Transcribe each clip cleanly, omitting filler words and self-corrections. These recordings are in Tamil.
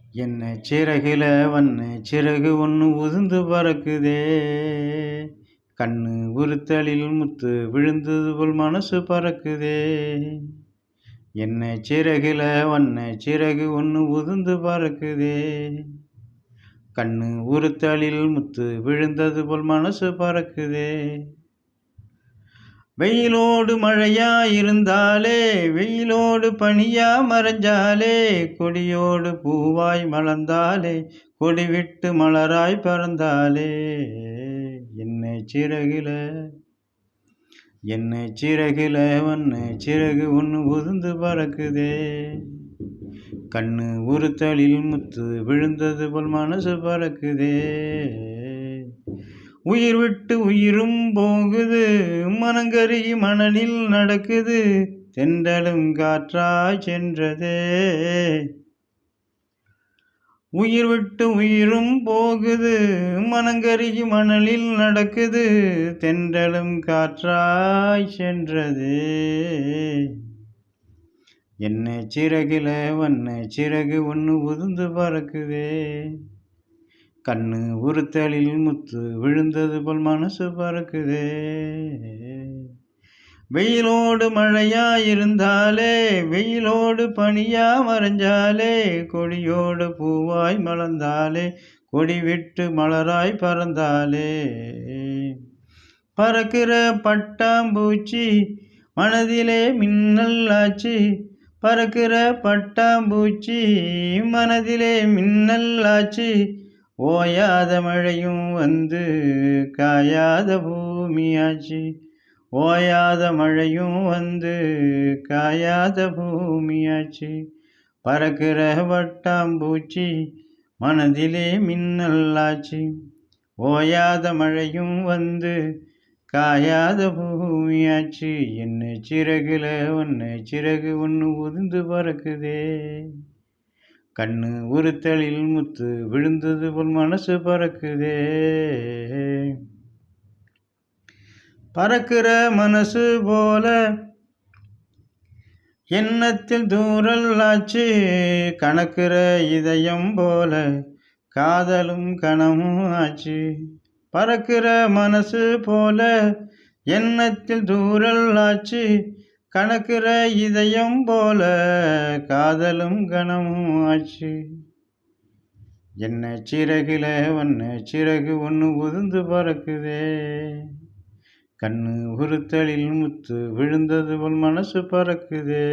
என்ன சிறகுல வண்ண சிறகு ஒன்று உதிர்ந்து பறக்குதே, கண்ணு உறுத்தலில் முத்து விழுந்தது போல் மனசு பறக்குதே. என்ன சிறகுல வண்ண சிறகு ஒன்று உதிர்ந்து பறக்குதே, கண்ணு உறுத்தலில் முத்து விழுந்தது போல் மனசு பறக்குதே. வெயிலோடு மழையா இருந்தாலே, வெயிலோடு பனியா மறைஞ்சாலே, கொடியோடு பூவாய் மலர்ந்தாலே, கொடி விட்டு மலராய் பறந்தாலே. என்ன சிறகுல வண்ண சிறகு ஒன்று உதிர்ந்து பறக்குதே, கண்ணு உறுத்தலில் முத்து விழுந்தது போல் மனசு பறக்குதே. உயிர் விட்டு உயிரும் போகுது, மனங்கருகி மணலில் நடக்குது, தென்றலும் காற்றாய் சென்றதே. உயிர் விட்டு உயிரும் போகுது, மனங்கருகி மணலில் நடக்குது, தென்றலும் காற்றாய் சென்றதே. என்ன சிறகுல வண்ண சிறகு ஒன்று உதிர்ந்து பறக்குதே, கண்ணு உறுத்தலில் முத்து விழுந்தது போல் மனசு பறக்குதே. வெயிலோடு மழையா இருந்தாலே, வெயிலோடு பனியா மறைஞ்சாலே, கொடியோடு பூவாய் மலர்ந்தாலே, கொடி விட்டு மலராய் பறந்தாலே. பறக்கிற பட்டாம்பூச்சி மனதிலே மின்னல் ஆச்சு, பறக்கிற பட்டாம்பூச்சி மனதிலே மின்னல் ஆச்சு, ஓயாத மழையும் வந்து காயாத பூமியாச்சு, ஓயாத மழையும் வந்து காயாத பூமியாச்சு. பறக்கிற பட்டாம்பூச்சி மனதிலே மின்னல் ஆச்சு, ஓயாத மழையும் வந்து காயாத பூமியாச்சு. என்ன சிறகுல ஒன்று சிறகு ஒன்று உதிர்ந்து பறக்குதே, கண்ணு உறுத்தலில் முத்து விழுந்தது போல் மனசு பறக்குதே. பறக்கிற மனசு போல எண்ணத்தில் தூரல் ஆச்சு, கணக்கிற இதயம் போல காதலும் கனமும் ஆச்சு. பறக்கிற மனசு போல எண்ணத்தில் தூரல் ஆச்சு, கணக்கிற இதயம் போல காதலும் கனமும் ஆச்சு. என்ன சிறகுல வண்ண சிறகு ஒன்று உதிர்ந்து பறக்குதே, கண்ணு உறுத்தலில் முத்து விழுந்தது போல் மனசு பறக்குதே.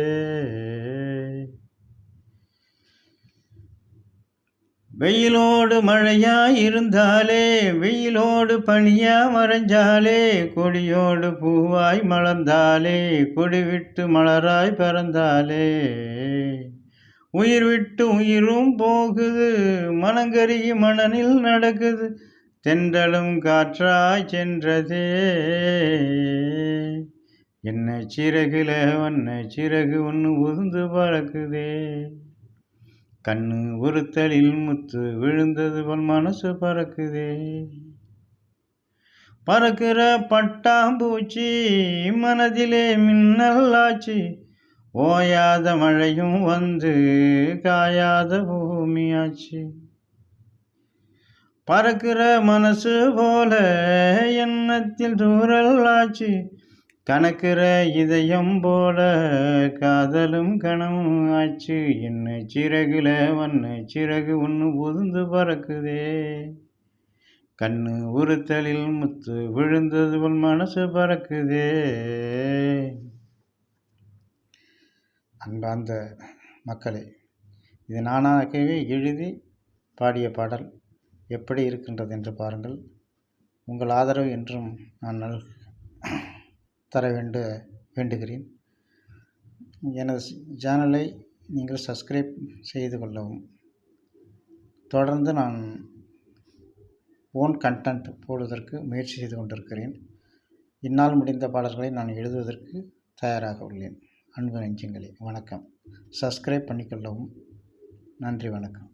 வெயிலோடு மழையா இருந்தாலே, வெயிலோடு பனியா மறைஞ்சாலே, கொடியோடு பூவாய் மலர்ந்தாலே, கொடி விட்டு மலராய் பறந்தாலே. உயிர் விட்டு உயிரும் போகுது, மனங்கருகி மணலில் நடக்குது, தென்றலும் காற்றாய் சென்றதே. என்ன சிறகுல வண்ண சிறகு ஒன்று உதிர்ந்து பறக்குதே, கண்ணு உறுத்தலில் முத்து விழுந்தது போல் மனசு பறக்குதே. பறக்கிற பட்டாம்பூச்சி மனதிலே மின்னல் ஆச்சு, ஓயாத மழையும் வந்து காயாத பூமியாச்சு. பறக்கிற மனசு போல எண்ணத்தில் தூரல் ஆச்சு, கணக்கிற இதயம் போல காதலும் கனமும் ஆச்சு. என்ன சிறகுல வண்ண சிறகு ஒன்று உதிர்ந்து பறக்குதே, கண்ணு உறுத்தலில் முத்து விழுந்தது போல் மனசு பறக்குதே. அன்பார்ந்த மக்களே, இது நானாகவே எழுதி பாடிய பாடல். எப்படி இருக்கின்றது என்று பாருங்கள். உங்கள் ஆதரவு என்றும் நான் தர வேண்டுகிறேன். எனது சேனலை நீங்கள் சப்ஸ்கிரைப் செய்து கொள்ளவும். தொடர்ந்து நான் ஓன் கண்டென்ட் போடுவதற்கு முயற்சி செய்து கொண்டிருக்கிறேன். என்னால் முடிந்த பாடல்களை நான் எழுதுவதற்கு தயாராக உள்ளேன். அன்பு நெஞ்சங்களே, வணக்கம். சப்ஸ்கிரைப் பண்ணிக்கொள்ளவும். நன்றி, வணக்கம்.